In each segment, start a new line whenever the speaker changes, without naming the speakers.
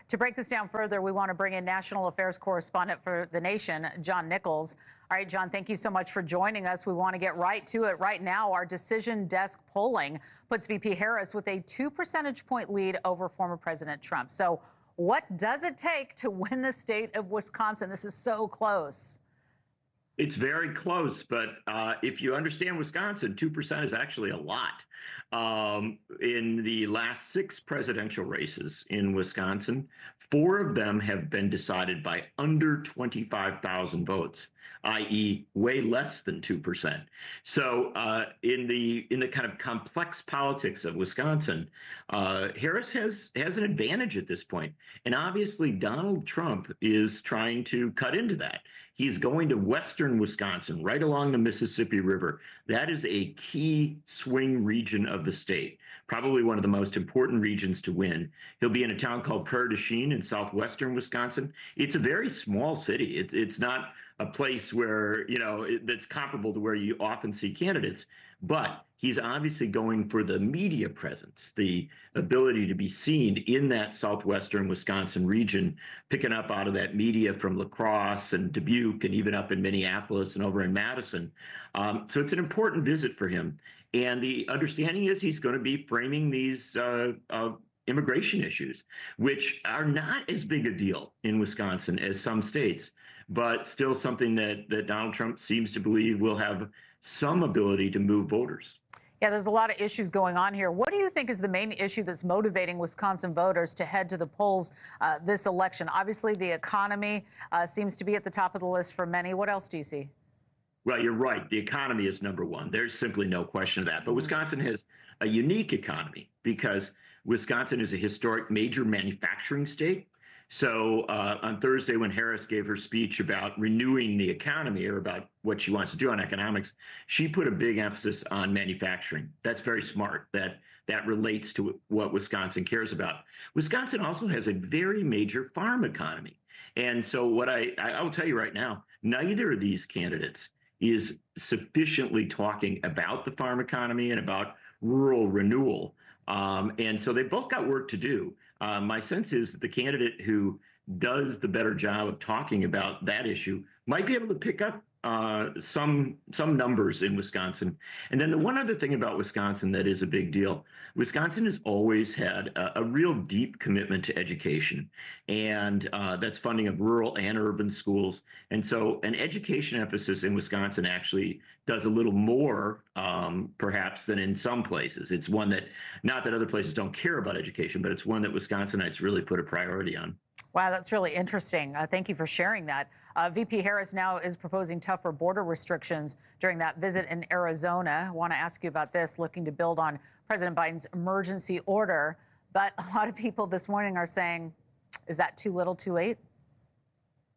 To break this down further, we want to bring in national affairs correspondent for The Nation, John Nichols. All right, John, thank you so much for joining us. We want to get right to it. Right now, our decision desk polling puts VP Harris with a 2 percentage point lead over former President Trump. So what does it take to win the state of Wisconsin? This is so close.
It's very close, but if you understand Wisconsin, 2% is actually a lot. In the last 6 presidential races in Wisconsin, 4 of them have been decided by under 25,000 votes, i.e., way less than 2%. So in the kind of complex politics of Wisconsin, Harris has an advantage at this point. And obviously, Donald Trump is trying to cut into that. He's going to western Wisconsin, right along the Mississippi River. That is a key swing region of the state, probably one of the most important regions to win. He'll be in a town called Prairie du Chien in southwestern Wisconsin. It's a very small city. It's not a place where, that's comparable to where you often see candidates. But he's obviously going for the media presence, the ability to be seen in that southwestern Wisconsin region, picking up out of that media from La Crosse and Dubuque and even up in Minneapolis and over in Madison. So it's an important visit for him. And the understanding is he's going to be framing these immigration issues, which are not as big a deal in Wisconsin as some states, but still something that Donald Trump seems to believe will have some ability to move voters.
Yeah, there's a lot of issues going on here. What do you think is the main issue that's motivating Wisconsin voters to head to the polls this election? Obviously, the economy seems to be at the top of the list for many. What else do you see?
Well, you're right. The economy is number one. There's simply no question of that. But Wisconsin has a unique economy because Wisconsin is a historic major manufacturing state. So on Thursday, when Harris gave her speech about renewing the economy or about what she wants to do on economics, she put a big emphasis on manufacturing. That's very smart. That relates to what Wisconsin cares about. Wisconsin also has a very major farm economy. And so what I will tell you right now, neither of these candidates is sufficiently talking about the farm economy and about rural renewal. And so they both got work to do. My sense is that the candidate who does the better job of talking about that issue might be able to pick up some numbers in Wisconsin. And then the one other thing about Wisconsin that is a big deal, Wisconsin has always had a real deep commitment to education, and that's funding of rural and urban schools. And so an education emphasis in Wisconsin actually does a little more, perhaps, than in some places. It's one that, not that other places don't care about education, but it's one that Wisconsinites really put a priority on.
Wow, that's really interesting. Thank you for sharing that. VP Harris now is proposing tougher border restrictions during that visit in Arizona. I want to ask you about this, looking to build on President Biden's emergency order. But a lot of people this morning are saying, is that too little, too late?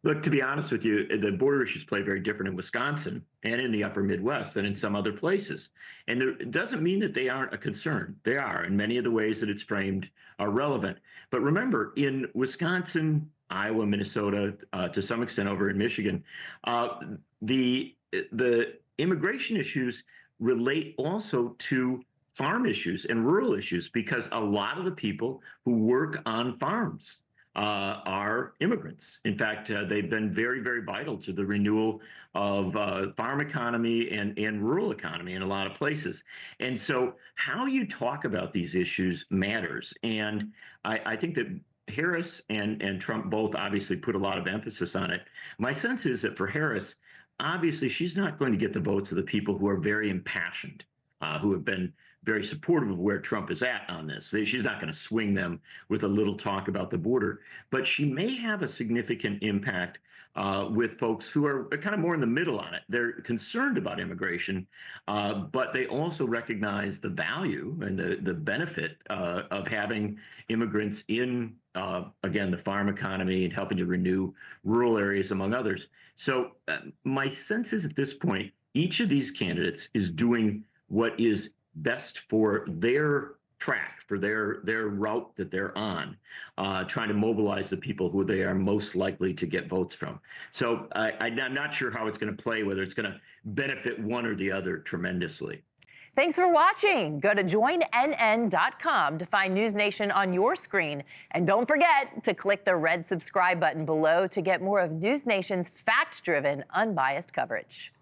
Look, to be honest with you, the border issues play very different in Wisconsin and in the upper Midwest than in some other places. And it doesn't mean that they aren't a concern. They are, and many of the ways that it's framed are relevant. But remember, in Wisconsin, Iowa, Minnesota, to some extent over in Michigan, the immigration issues relate also to farm issues and rural issues, because a lot of the people who work on farms are immigrants. In fact, they've been very, very vital to the renewal of farm economy and rural economy in a lot of places. And so how you talk about these issues matters. And I think that Harris and Trump both obviously put a lot of emphasis on it. My sense is that for Harris, obviously, she's not going to get the votes of the people who are very impassioned, who have been very supportive of where Trump is at on this. She's not going to swing them with a little talk about the border, but she may have a significant impact with folks who are kind of more in the middle on it. They're concerned about immigration, but they also recognize the value and the benefit of having immigrants in, again, the farm economy and helping to renew rural areas, among others. So my sense is at this point, each of these candidates is doing what is best for their track, for their route that they're on, trying to mobilize the people who they are most likely to get votes from. So I'm not sure how it's going to play, whether it's going to benefit one or the other tremendously.
Thanks for watching. Go to joinnn.com to find News Nation on your screen. And don't forget to click the red subscribe button below to get more of News Nation's fact-driven, unbiased coverage.